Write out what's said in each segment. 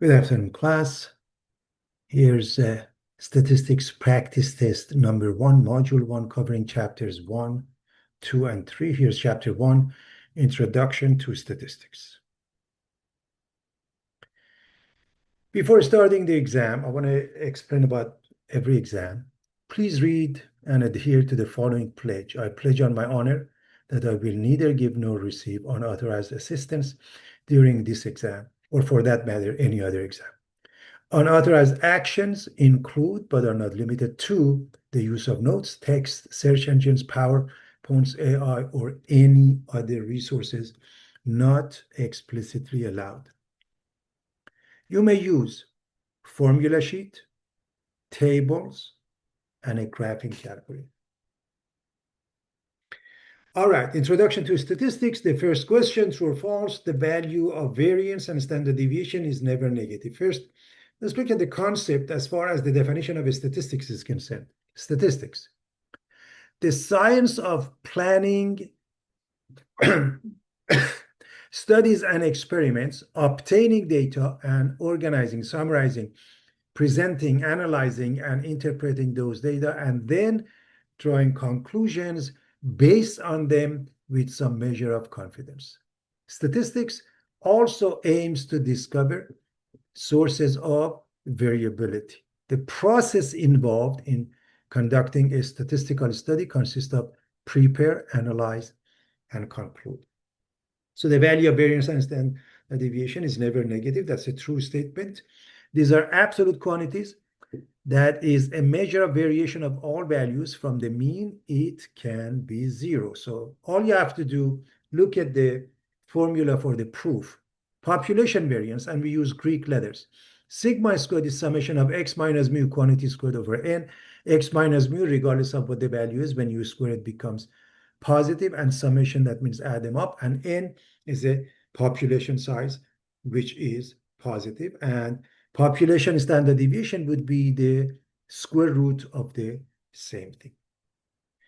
Good afternoon, class. Here's statistics practice test number 1, module 1, covering chapters 1, 2, and 3. Here's chapter 1, Introduction to Statistics. Before starting the exam, I want to explain about every exam. Please read and adhere to the following pledge. I pledge on my honor that I will neither give nor receive unauthorized assistance during this exam, or for that matter, any other exam. Unauthorized actions include, but are not limited to, the use of notes, text, search engines, PowerPoints, AI, or any other resources not explicitly allowed. You may use formula sheet, tables, and a graphing calculator. All right, introduction to statistics. The first question, true or false, the value of variance and standard deviation is never negative. First, let's look at the concept as far as the definition of statistics is concerned. Statistics, the science of planning studies and experiments, obtaining data and organizing, summarizing, presenting, analyzing, and interpreting those data, and then drawing conclusions based on them with some measure of confidence. Statistics also aims to discover sources of variability. The process involved in conducting a statistical study consists of prepare, analyze, and conclude. So the value of variance and standard deviation is never negative. That's a true statement. These are absolute quantities. That is a measure of variation of all values from the mean. It can be zero. So all you have to do, look at the formula for the proof. Population variance, and we use Greek letters. Sigma squared is summation of x minus mu quantity squared over n. X minus mu, regardless of what the value is, when you square it becomes positive, and summation, that means add them up, and n is a population size, which is positive, and population standard deviation would be the square root of the same thing.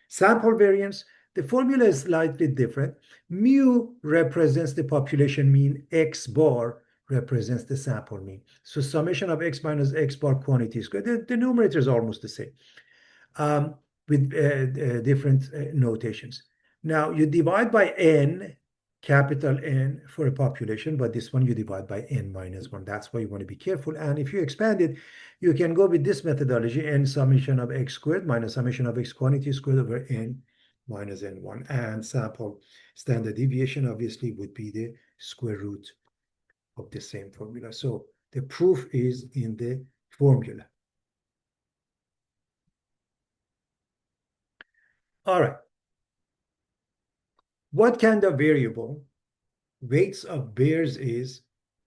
Sample variance, the formula is slightly different. Mu represents the population mean, x bar represents the sample mean. So summation of x minus x bar quantity squared, the numerator is almost the same, with different notations. Now you divide by n, capital N, for a population, but this one you divide by n minus 1. That's why you want to be careful. And if you expand it, you can go with this methodology, n summation of x squared minus summation of x quantity squared over n minus n1. And sample standard deviation obviously would be the square root of the same formula. So the proof is in the formula. All right. What kind of variable weights of bears is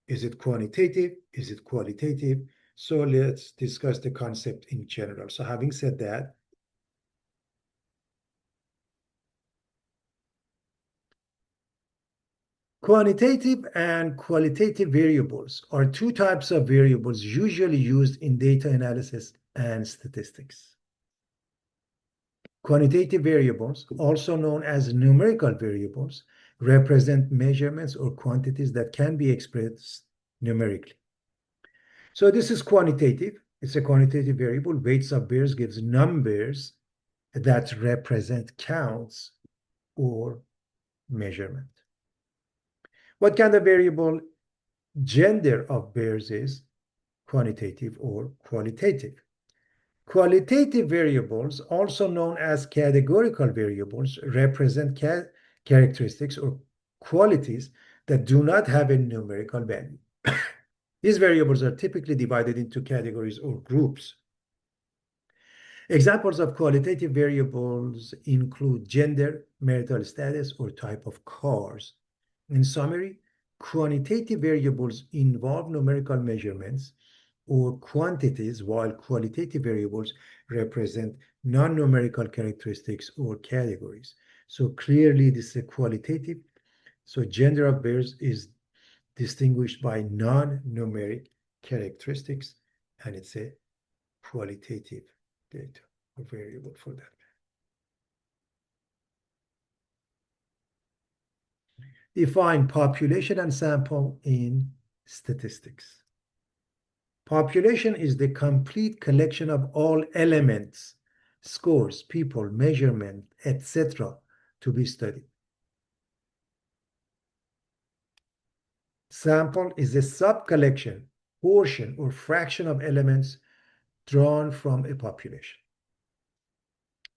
it quantitative? Is it qualitative? So let's discuss the concept in general. So having said that, quantitative and qualitative variables are two types of variables usually used in data analysis and statistics. Quantitative variables, also known as numerical variables, represent measurements or quantities that can be expressed numerically. So this is quantitative. It's a quantitative variable. Weights of bears gives numbers that represent counts or measurement. What kind of variable gender of bears is? Quantitative or qualitative. Qualitative variables, also known as categorical variables, represent characteristics or qualities that do not have a numerical value. These variables are typically divided into categories or groups. Examples of qualitative variables include gender, marital status, or type of cars. In summary, quantitative variables involve numerical measurements or quantities, while qualitative variables represent non-numerical characteristics or categories. So clearly this is a qualitative. So gender of bears is distinguished by non-numeric characteristics, and it's a qualitative data or variable for that. Define population and sample in statistics. Population is the complete collection of all elements, scores, people, measurement, etc., to be studied. Sample is a sub-collection, portion, or fraction of elements drawn from a population.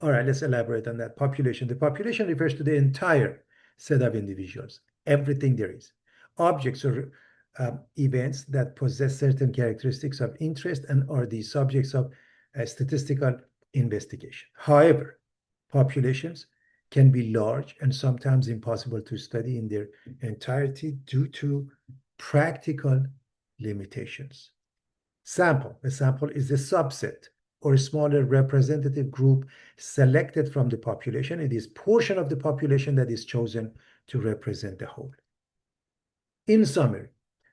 All right, let's elaborate on that. Population. The population refers to the entire set of individuals, everything there is. Objects or events that possess certain characteristics of interest and are the subjects of statistical investigation. However, populations can be large and sometimes impossible to study in their entirety due to practical limitations. Sample. A sample is a subset or a smaller representative group selected from the population. It is portion of the population that is chosen to represent the whole. In summary,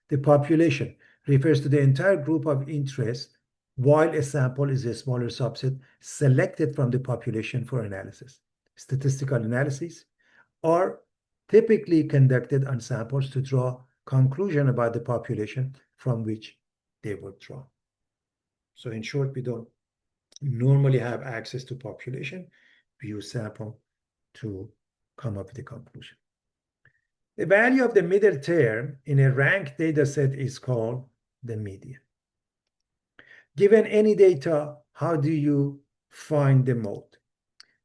the population refers to the entire group of interest, while a sample is a smaller subset selected from the population for analysis. Statistical analyses are typically conducted on samples to draw conclusion about the population from which they were drawn. So in short, we don't normally have access to population. We use sample to come up with a conclusion. The value of the middle term in a ranked data set is called the median. Given any data, how do you find the mode?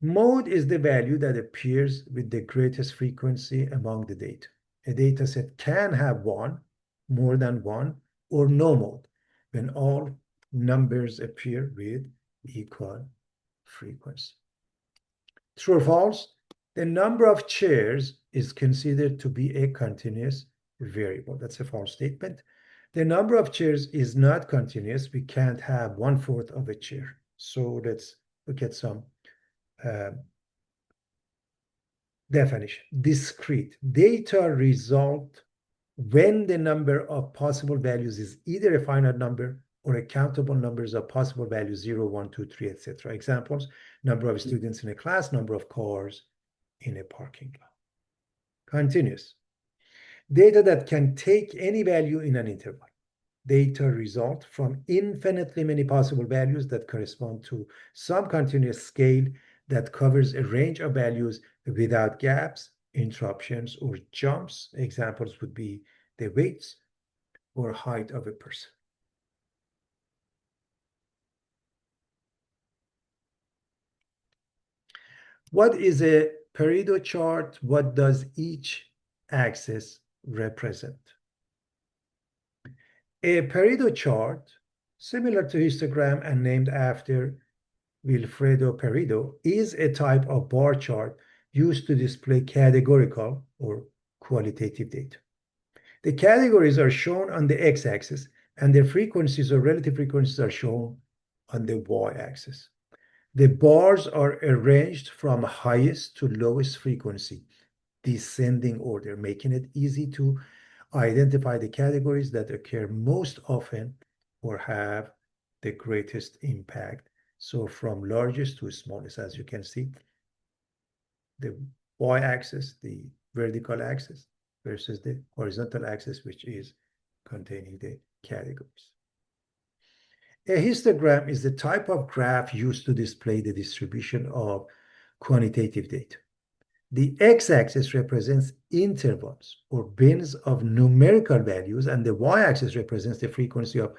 Mode is the value that appears with the greatest frequency among the data. A data set can have one, more than one, or no mode when all numbers appear with equal frequency. True or false? The number of chairs is considered to be a continuous variable. That's a false statement. The number of chairs is not continuous. We can't have 1/4 of a chair. So let's look at some definition. Discrete. Data result when the number of possible values is either a finite number or a countable numbers of possible values 0, 1, 2, 3, etc. Examples: number of students in a class, number of cars in a parking lot. Continuous. Data that can take any value in an interval. Data result from infinitely many possible values that correspond to some continuous scale that covers a range of values without gaps, interruptions, or jumps. Examples would be the weights or height of a person. What is a Pareto chart? What does each axis represent? A Pareto chart, similar to histogram and named after Vilfredo Pareto, is a type of bar chart used to display categorical or qualitative data. The categories are shown on the x-axis, and their frequencies or relative frequencies are shown on the y-axis. The bars are arranged from highest to lowest frequency, descending order, making it easy to identify the categories that occur most often or have the greatest impact. So from largest to smallest, as you can see, the y-axis, the vertical axis, versus the horizontal axis, which is containing the categories. A histogram is the type of graph used to display the distribution of quantitative data. The x-axis represents intervals or bins of numerical values, and the y-axis represents the frequency of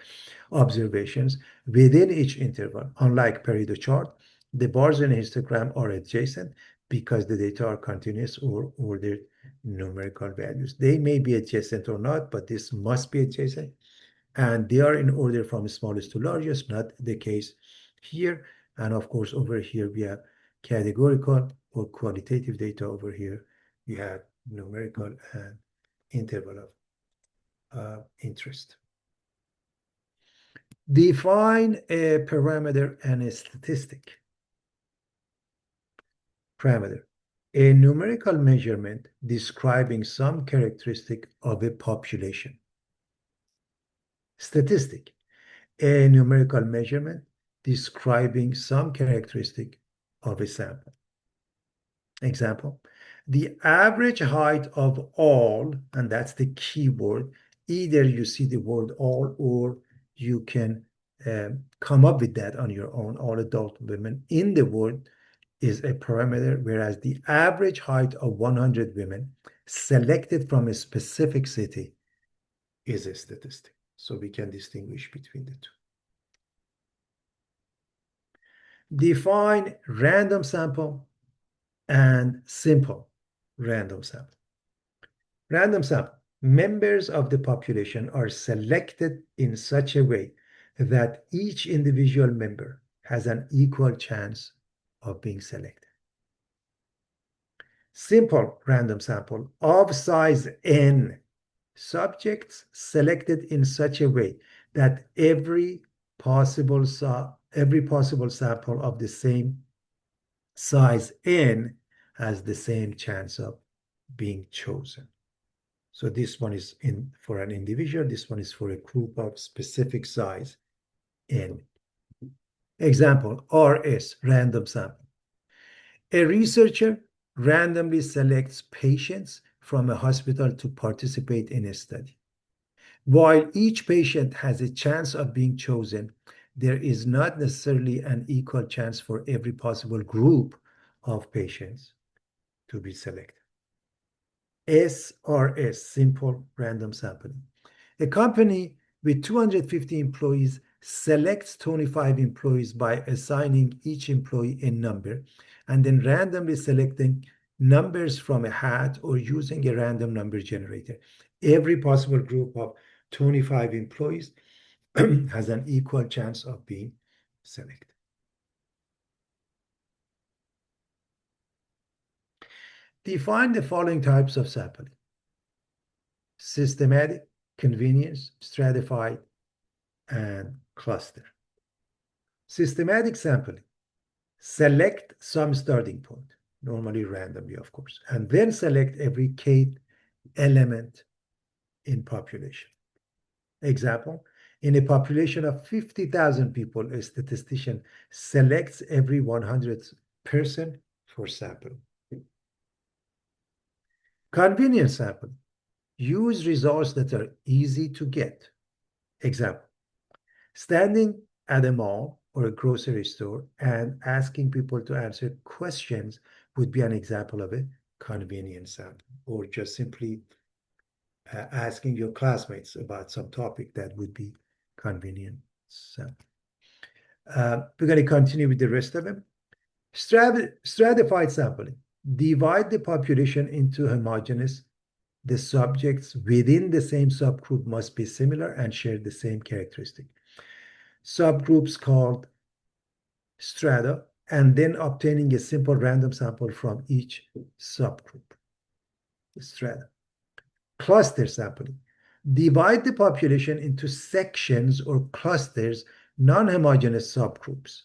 observations within each interval. Unlike Pareto chart, the bars in a histogram are adjacent because the data are continuous or ordered numerical values. They may be adjacent or not, but this must be adjacent. And they are in order from smallest to largest, not the case here. And of course, over here, we have categorical or qualitative data. Over here, we have numerical and interval of interest. Define a parameter and a statistic. Parameter: a numerical measurement describing some characteristic of a population. Statistic: a numerical measurement describing some characteristic of a sample. Example: the average height of all, and that's the key word. Either you see the word all or you can come up with that on your own. All adult women in the world is a parameter, whereas the average height of 100 women selected from a specific city is a statistic. So we can distinguish between the two. Define random sample and simple random sample. Random sample. Members of the population are selected in such a way that each individual member has an equal chance of being selected. Simple random sample of size n, subjects selected in such a way that every possible sample of the same size n has the same chance of being chosen. So this one is for an individual, this one is for a group of specific size n. Example, RS, random sample. A researcher randomly selects patients from a hospital to participate in a study. While each patient has a chance of being chosen, there is not necessarily an equal chance for every possible group of patients to be selected. SRS, simple random sampling. A company with 250 employees selects 25 employees by assigning each employee a number and then randomly selecting numbers from a hat or using a random number generator. Every possible group of 25 employees has an equal chance of being selected. Define the following types of sampling: systematic, convenience, stratified, and cluster. Systematic sampling. Select some starting point, normally randomly, of course, and then select every k element in population. Example, in a population of 50,000 people, a statistician selects every 100th person for sampling. Convenience sampling. Use results that are easy to get. Example, standing at a mall or a grocery store and asking people to answer questions would be an example of a convenience sample, or just simply asking your classmates about some topic, that would be convenient sample. We're going to continue with the rest of them. Stratified sampling. Divide the population into homogeneous. The subjects within the same subgroup must be similar and share the same characteristic. Subgroups called strata, and then obtaining a simple random sample from each subgroup. Strata. Cluster sampling. Divide the population into sections or clusters, non-homogeneous subgroups.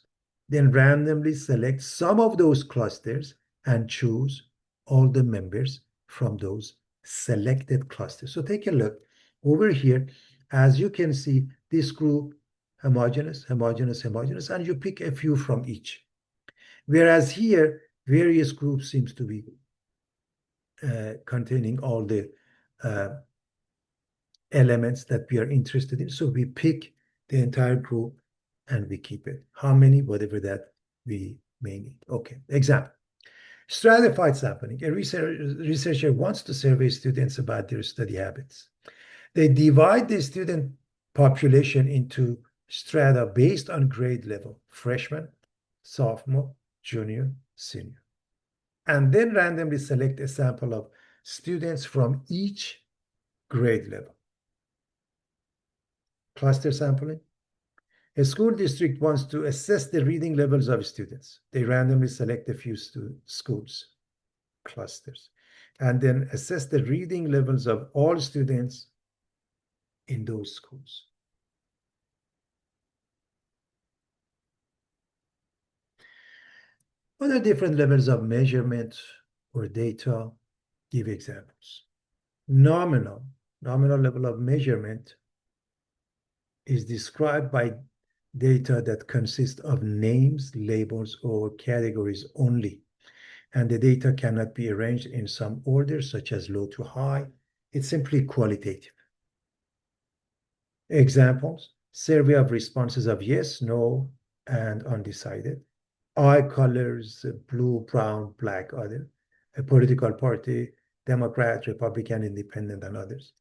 Then randomly select some of those clusters and choose all the members from those selected clusters. So take a look over here. As you can see, this group, homogeneous, homogeneous, homogeneous, and you pick a few from each. Whereas here, various groups seems to be containing all the elements that we are interested in. So we pick the entire group and we keep it. How many? Whatever that we may need. Okay, example. Stratified sampling. A researcher wants to survey students about their study habits. They divide the student population into strata based on grade level: freshman, sophomore, junior, senior. And then randomly select a sample of students from each grade level. Cluster sampling. A school district wants to assess the reading levels of students. They randomly select a few schools, clusters, and then assess the reading levels of all students in those schools. What are different levels of measurement or data? Give examples. Nominal level of measurement is described by data that consist of names, labels, or categories only, and the data cannot be arranged in some order, such as low to high. It's simply qualitative. Examples: survey of responses of yes, no, and undecided. Eye colors, blue, brown, black, other. A political party, Democrat, Republican, Independent, and others.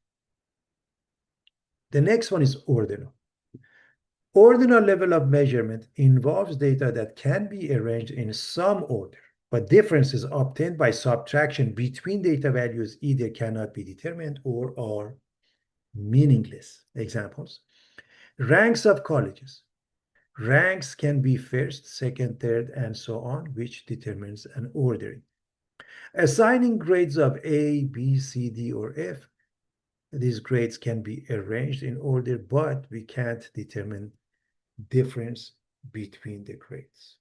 The next one is ordinal. Ordinal level of measurement involves data that can be arranged in some order, but differences obtained by subtraction between data values either cannot be determined or are meaningless. Examples: ranks of colleges. Ranks can be first, second, third, and so on, which determines an ordering. Assigning grades of A, B, C, D, or F. These grades can be arranged in order, but we can't determine difference between the grades.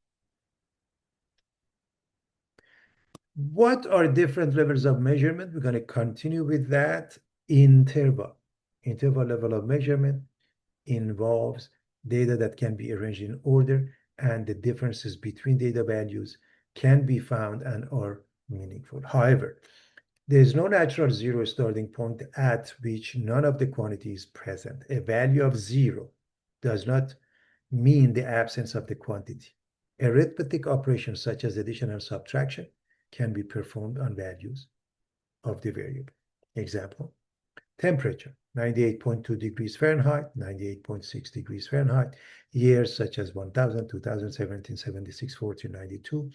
What are different levels of measurement? We're going to continue with that. Interval. Interval level of measurement involves data that can be arranged in order, and the differences between data values can be found and are meaningful. However, there is no natural zero starting point at which none of the quantity is present. A value of zero does not mean the absence of the quantity. Arithmetic operations such as addition and subtraction can be performed on values of the variable. Example: temperature, 98.2 degrees Fahrenheit, 98.6 degrees Fahrenheit, years such as 1000, 2000, 1776, 1492,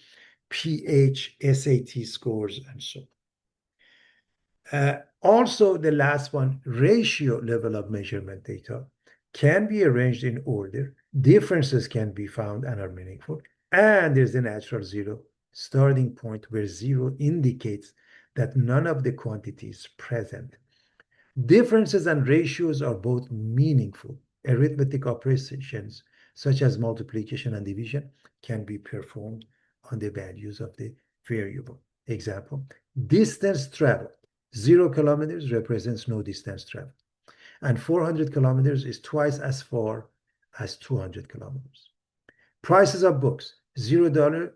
pH, SAT scores, and so on. Also, the last one, ratio level of measurement data, can be arranged in order. Differences can be found and are meaningful. And there's the natural zero starting point where zero indicates that none of the quantities present. Differences and ratios are both meaningful. Arithmetic operations such as multiplication and division can be performed on the values of the variable. Example: distance traveled. 0 kilometers represents no distance traveled, and 400 kilometers is twice as far as 200 kilometers. Prices of books. $0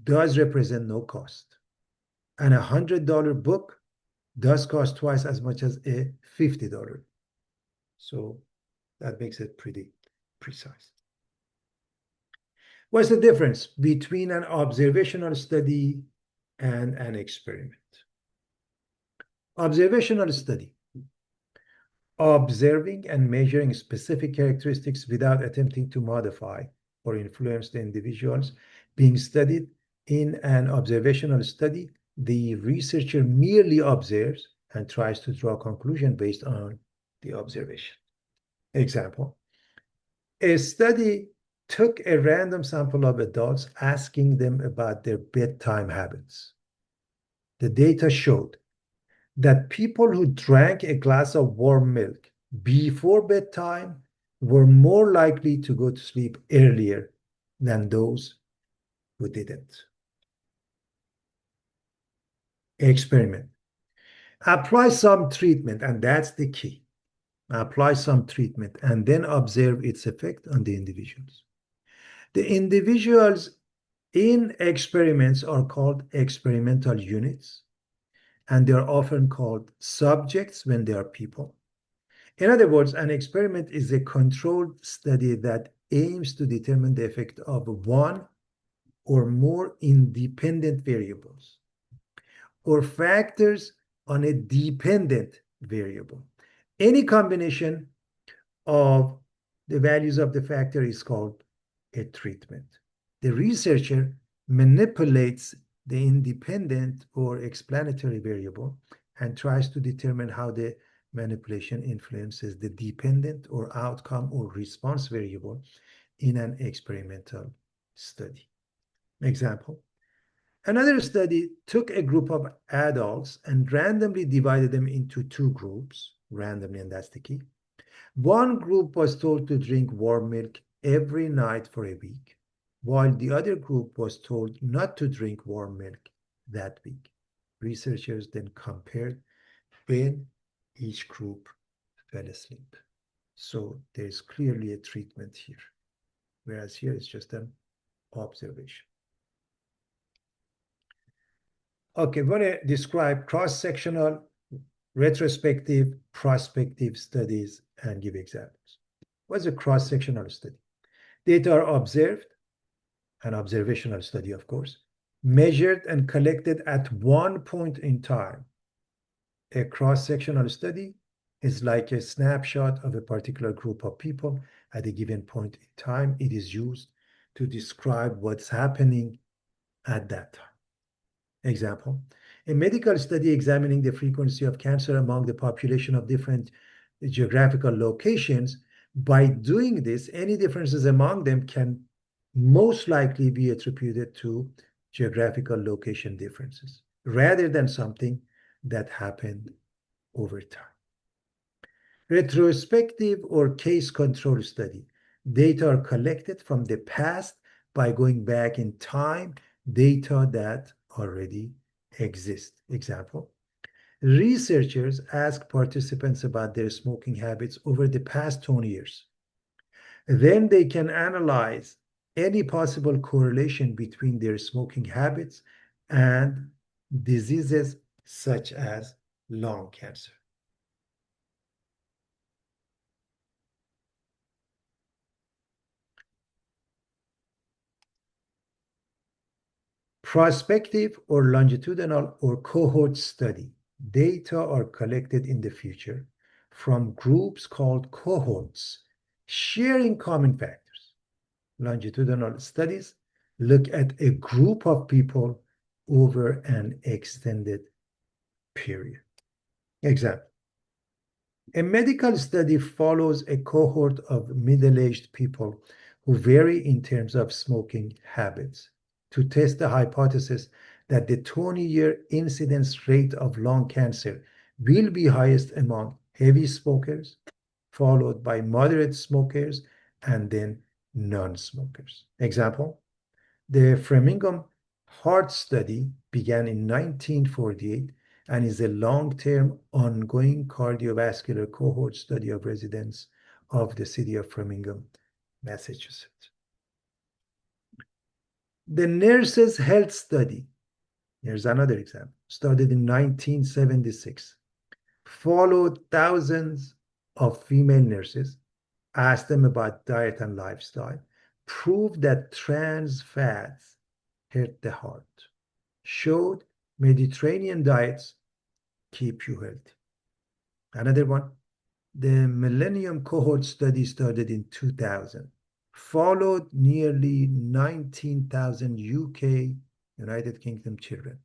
does represent no cost, and a $100 book does cost twice as much as a $50. So that makes it pretty precise. What's the difference between an observational study and an experiment? Observational study: observing and measuring specific characteristics without attempting to modify or influence the individuals being studied. In an observational study, the researcher merely observes and tries to draw a conclusion based on the observation. Example: a study took a random sample of adults, asking them about their bedtime habits. The data showed that people who drank a glass of warm milk before bedtime were more likely to go to sleep earlier than those who didn't. Experiment: apply some treatment, and that's the key. Apply some treatment and then observe its effect on the individuals. The individuals in experiments are called experimental units, and they are often called subjects when they are people. In other words, an experiment is a controlled study that aims to determine the effect of one or more independent variables or factors on a dependent variable. Any combination of the values of the factor is called a treatment. The researcher manipulates the independent or explanatory variable and tries to determine how the manipulation influences the dependent or outcome or response variable in an experimental study. Example: another study took a group of adults and randomly divided them into two groups, randomly, and that's the key. One group was told to drink warm milk every night for a week, while the other group was told not to drink warm milk that week. Researchers then compared when each group fell asleep. So there's clearly a treatment here, whereas here it's just an observation. Okay, I'm going to describe cross-sectional, retrospective, prospective studies and give examples. What's a cross-sectional study? Data are observed, an observational study, of course, measured and collected at one point in time. A cross-sectional study is like a snapshot of a particular group of people at a given point in time. It is used to describe what's happening at that time. Example, a medical study examining the frequency of cancer among the population of different geographical locations. By doing this, any differences among them can most likely be attributed to geographical location differences rather than something that happened over time. Retrospective or case control study. Data are collected from the past by going back in time, data that already exist. Example, researchers ask participants about their smoking habits over the past 20 years. Then they can analyze any possible correlation between their smoking habits and diseases such as lung cancer. Prospective or longitudinal or cohort study. Data are collected in the future from groups called cohorts, sharing common factors. Longitudinal studies look at a group of people over an extended period. Example, a medical study follows a cohort of middle-aged people who vary in terms of smoking habits to test the hypothesis that the 20-year incidence rate of lung cancer will be highest among heavy smokers, followed by moderate smokers, and then non-smokers. Example, the Framingham Heart Study began in 1948 and is a long-term ongoing cardiovascular cohort study of residents of the city of Framingham, Massachusetts. The Nurses' Health Study, here's another example, started in 1976, followed thousands of female nurses, asked them about diet and lifestyle, proved that trans fats hurt the heart, showed Mediterranean diets keep you healthy. Another one, the Millennium Cohort Study started in 2000, followed nearly 19,000 UK, United Kingdom children,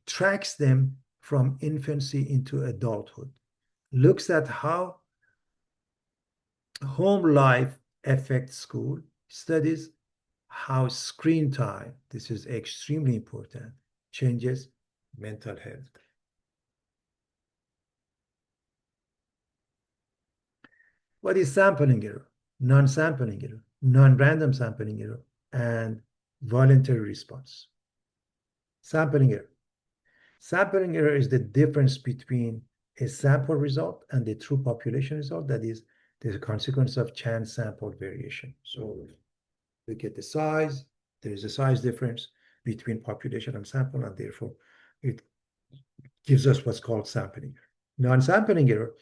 tracks them from infancy into adulthood, looks at how home life affects school, studies how screen time, this is extremely important, changes mental health. What is sampling error, non-sampling error, non-random sampling error, and voluntary response? Sampling error. Sampling error is the difference between a sample result and the true population result. That is the consequence of chance sample variation. So look at the size. There is a size difference between population and sample, and therefore it gives us what's called sampling error. Non-sampling error.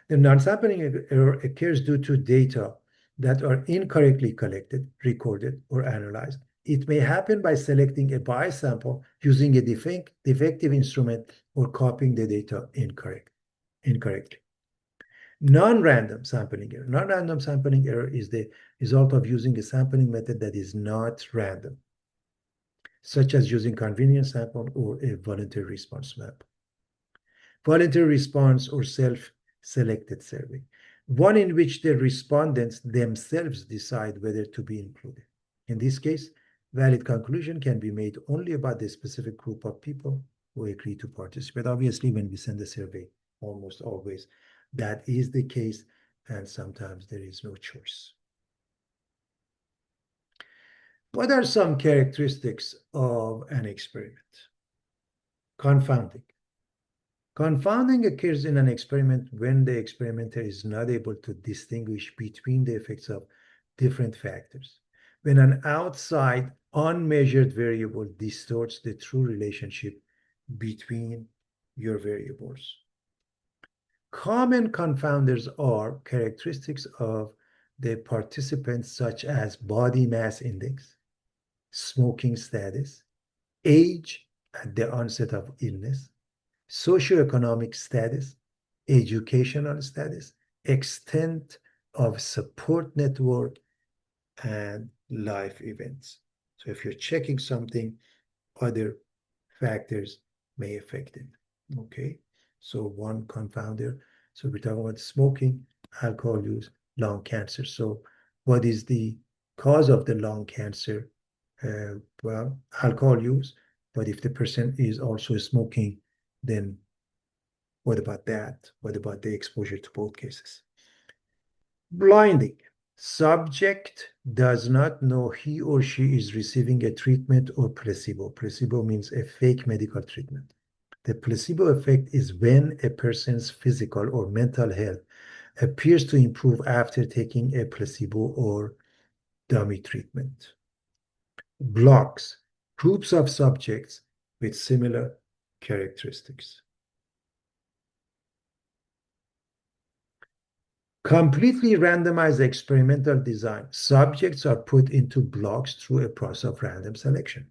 The non-sampling error occurs due to data that are incorrectly collected, recorded, or analyzed. It may happen by selecting a bias sample, using a defective instrument, or copying the data incorrectly. Non-random sampling error. Non-random sampling error is the result of using a sampling method that is not random, such as using convenience sample or a voluntary response map. Voluntary response or self-selected survey, one in which the respondents themselves decide whether to be included. In this case, valid conclusion can be made only about the specific group of people who agree to participate. Obviously, when we send a survey, almost always that is the case, and sometimes there is no choice. What are some characteristics of an experiment? Confounding. Confounding occurs in an experiment when the experimenter is not able to distinguish between the effects of different factors. When an outside, unmeasured variable distorts the true relationship between your variables. Common confounders are characteristics of the participants such as body mass index, smoking status, age at the onset of illness, socioeconomic status, educational status, extent of support network, and life events. So if you're checking something, other factors may affect it. Okay, so one confounder. So we're talking about smoking, alcohol use, lung cancer. So what is the cause of the lung cancer? Well, alcohol use. But if the person is also smoking, then what about that? What about the exposure to both cases? Blinding. Subject does not know he or she is receiving a treatment or placebo. Placebo means a fake medical treatment. The placebo effect is when a person's physical or mental health appears to improve after taking a placebo or dummy treatment. Blocks. Groups of subjects with similar characteristics. Completely randomized experimental design. Subjects are put into blocks through a process of random selection.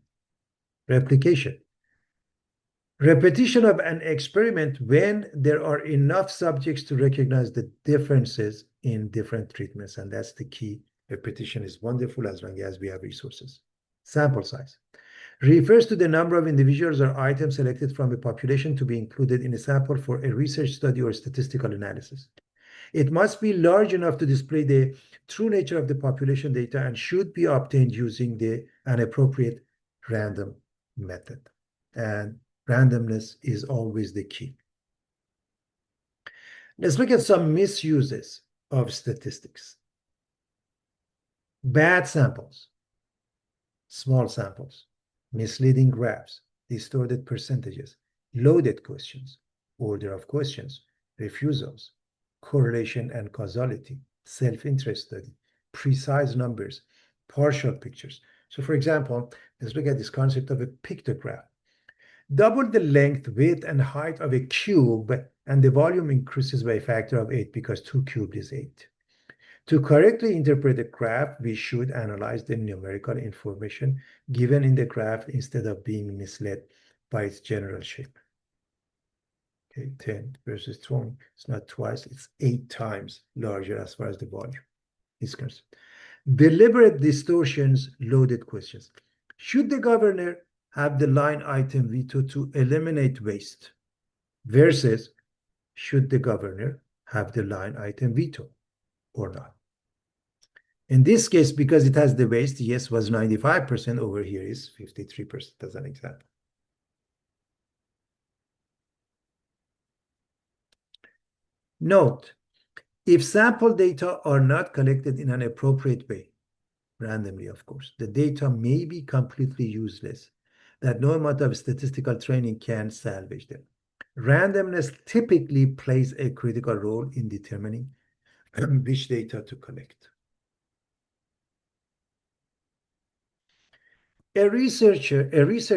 Replication. Repetition of an experiment when there are enough subjects to recognize the differences in different treatments. And that's the key. Repetition is wonderful as long as we have resources. Sample size. Refers to the number of individuals or items selected from a population to be included in a sample for a research study or statistical analysis. It must be large enough to display the true nature of the population data and should be obtained using an appropriate random method. And randomness is always the key. Let's look at some misuses of statistics. Bad samples, small samples, misleading graphs, distorted percentages, loaded questions, order of questions, refusals, correlation and causality, self-interest study, precise numbers, partial pictures. So for example, let's look at this concept of a pictograph. Double the length, width, and height of a cube, and the volume increases by a factor of 8 because 2 cubed is 8. To correctly interpret a graph, we should analyze the numerical information given in the graph instead of being misled by its general shape. Okay, 10 versus 20. It's not twice, it's 8 times larger as far as the volume is concerned. Deliberate distortions, loaded questions. Should the governor have the line item veto to eliminate waste versus should the governor have the line item veto or not? In this case, because it has the waste, yes was 95%, over here is 53% as an example. Note, if sample data are not collected in an appropriate way, randomly of course, the data may be completely useless, that no amount of statistical training can salvage them. Randomness typically plays a critical role in determining which data to collect. A research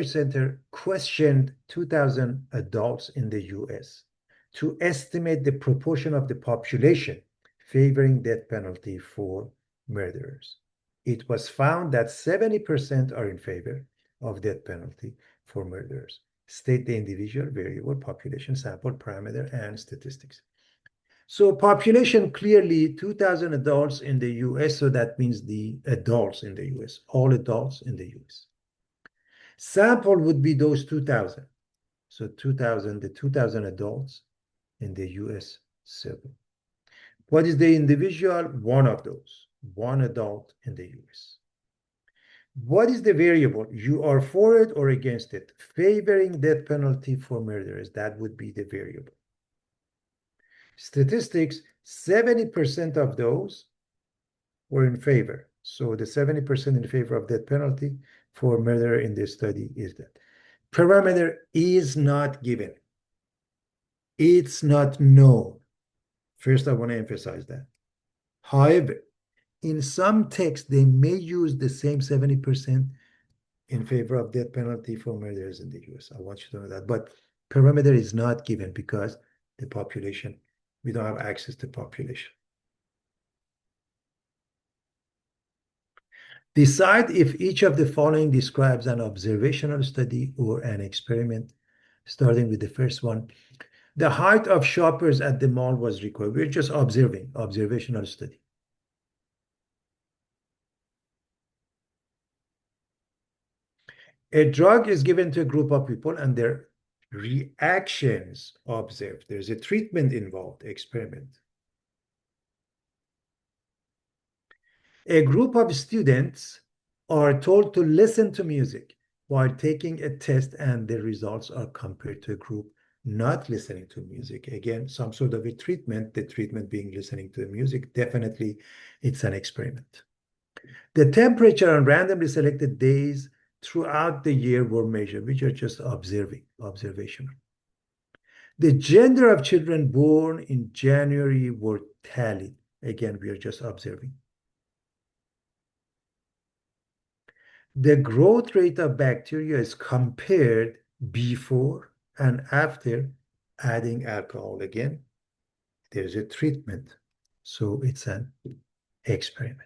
center questioned 2,000 adults in the US to estimate the proportion of the population favoring death penalty for murderers. It was found that 70% are in favor of death penalty for murderers. State the individual, variable, population, sample, parameter, and statistics. So population, clearly 2,000 adults in the US, so that means the adults in the US, all adults in the US. Sample would be those 2,000. So 2,000, the 2,000 adults in the US survey. What is the individual? One of those, one adult in the US. What is the variable? You are for it or against it? Favoring death penalty for murderers, that would be the variable. Statistics, 70% of those were in favor. So the 70% in favor of death penalty for murder in this study is that. Parameter is not given. It's not known. First, I want to emphasize that. However, in some texts, they may use the same 70% in favor of death penalty for murderers in the US. I want you to know that. But parameter is not given because the population, we don't have access to population. Decide if each of the following describes an observational study or an experiment, starting with the first one. The height of shoppers at the mall was required. We're just observing, observational study. A drug is given to a group of people and their reactions observed. There's a treatment involved, experiment. A group of students are told to listen to music while taking a test, and the results are compared to a group not listening to music. Again, some sort of a treatment, the treatment being listening to the music. Definitely, it's an experiment. The temperature on randomly selected days throughout the year were measured, which are just observing, observational. The gender of children born in January were tallied. Again, we are just observing. The growth rate of bacteria is compared before and after adding alcohol. Again, there's a treatment. So it's an experiment.